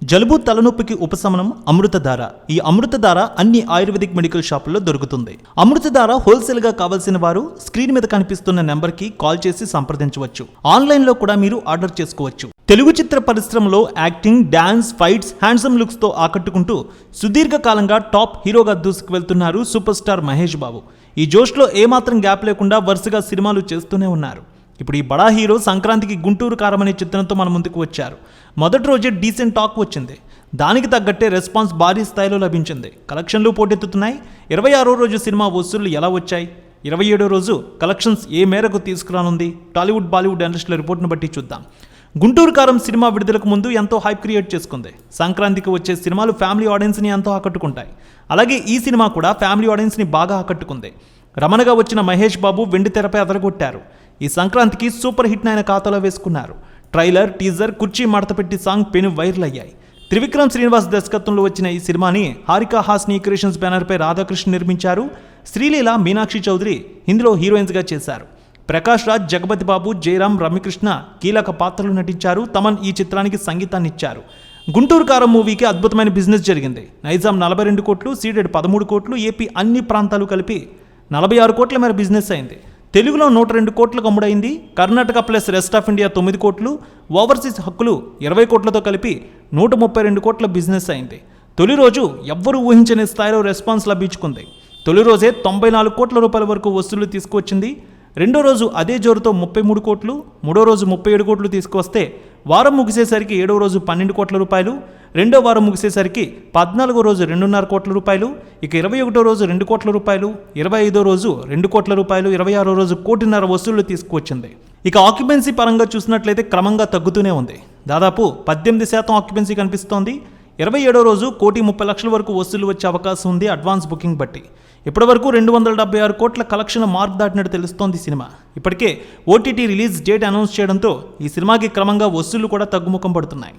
జలుబు తలనొప్పికి ఉపశమనం అమృతధార. ఈ అమృతధార అన్ని ఆయుర్వేదిక్ మెడికల్ షాపుల్లో దొరుకుతుంది. అమృతధార హోల్సేల్గా కావాల్సిన వారు స్క్రీన్ మీద కనిపిస్తున్న నెంబర్కి కాల్ చేసి సంప్రదించవచ్చు. ఆన్లైన్లో కూడా మీరు ఆర్డర్ చేసుకోవచ్చు. తెలుగు చిత్ర పరిశ్రమలో యాక్టింగ్, డాన్స్, ఫైట్స్, హ్యాండ్సమ్ లుక్స్తో ఆకట్టుకుంటూ సుదీర్ఘకాలంగా టాప్ హీరోగా దూసుకు వెళ్తున్నారు సూపర్ స్టార్ మహేష్ బాబు. ఈ జోష్లో ఏమాత్రం గ్యాప్ లేకుండా వరుసగా సినిమాలు చేస్తూనే ఉన్నారు. ఇప్పుడు ఈ బడా హీరో సంక్రాంతికి గుంటూరు కారం అనే చిత్రంతో మన ముందుకు వచ్చారు. మొదటి రోజే డీసెంట్ టాక్ వచ్చింది. దానికి తగ్గట్టే రెస్పాన్స్ భారీ స్థాయిలో లభించింది. కలెక్షన్లు పోటెత్తుతున్నాయి. 26వ రోజు సినిమా వసూళ్లు ఎలా వచ్చాయి, 27వ రోజు కలెక్షన్స్ ఏ మేరకు తీసుకురానుంది, టాలీవుడ్ బాలీవుడ్ ఇండస్ట్రీల రిపోర్ట్ను బట్టి చూద్దాం. గుంటూరు కారం సినిమా విడుదలకు ముందు ఎంతో హైప్ క్రియేట్ చేసుకుంది. సంక్రాంతికి వచ్చే సినిమాలు ఫ్యామిలీ ఆడియన్స్ని ఎంతో ఆకట్టుకుంటాయి. అలాగే ఈ సినిమా కూడా ఫ్యామిలీ ఆడియన్స్ని బాగా ఆకట్టుకుంది. రమణగా వచ్చిన మహేష్ బాబు వెండి తెరపై అదరగొట్టారు. ఈ సంక్రాంతికి సూపర్ హిట్ ఆయన ఖాతాలో వేసుకున్నారు. ట్రైలర్, టీజర్, కుర్చీ మడతపెట్టి సాంగ్ పెను వైరల్ అయ్యాయి. త్రివిక్రమ్ శ్రీనివాస్ దర్శకత్వంలో వచ్చిన ఈ సినిమాని హారికా హాస్ని క్రియేషన్స్ బ్యానర్పై రాధాకృష్ణ నిర్మించారు. శ్రీలీల, మీనాక్షి చౌదరి ఇందులో హీరోయిన్స్గా చేశారు. ప్రకాష్ రాజ్, జగపతి బాబు, జయరాం, రమ్యకృష్ణ కీలక పాత్రలు నటించారు. తమన్ ఈ చిత్రానికి సంగీతాన్ని ఇచ్చారు. గుంటూరు కారం మూవీకి అద్భుతమైన బిజినెస్ జరిగింది. నైజాం 42 కోట్లు, సీడెడ్ 13 కోట్లు, ఏపీ అన్ని ప్రాంతాలు కలిపి 46 కోట్ల మేర బిజినెస్ అయింది. తెలుగులో 102 కోట్లకు అమ్ముడైంది. Karnataka plus rest of India 9 కోట్లు, ఓవర్సీస్ హక్కులు 20 కోట్లతో కలిపి 132 కోట్ల బిజినెస్ అయింది. తొలి రోజు ఎవ్వరూ ఊహించని స్థాయిలో రెస్పాన్స్ లభించుకుంది. తొలి రోజే 94 కోట్ల రూపాయల వరకు వసూళ్లు తీసుకువచ్చింది. రెండో రోజు అదే జోరుతో 33 కోట్లు, మూడో రోజు 37 కోట్లు తీసుకువస్తే వారం ముగిసేసరికి 7వ రోజు 12 కోట్ల రూపాయలు, రెండో వారం ముగిసేసరికి 14వ రోజు 2.5 కోట్ల రూపాయలు, ఇక 21వ రోజు 2 కోట్ల రూపాయలు, 25వ రోజు 2 కోట్ల రూపాయలు, 26వ రోజు 1.5 కోట్ల వసూళ్లు తీసుకువచ్చింది. ఇక ఆక్యుపెన్సీ పరంగా చూసినట్లయితే క్రమంగా తగ్గుతూనే ఉంది. దాదాపు 18% ఆక్యుపెన్సీ కనిపిస్తోంది. 27వ రోజు 1,30,00,000 వరకు వసూలు వచ్చే అవకాశం ఉంది అడ్వాన్స్ బుకింగ్ బట్టి. ఇప్పటివరకు 276 కోట్ల కలెక్షన్ మార్క్ దాటినట్టు తెలుస్తోంది సినిమా. ఇప్పటికే ఓటీటీ రిలీజ్ డేట్ అనౌన్స్ చేయడంతో ఈ సినిమాకి క్రమంగా వసూళ్లు కూడా తగ్గుముఖం పడుతున్నాయి.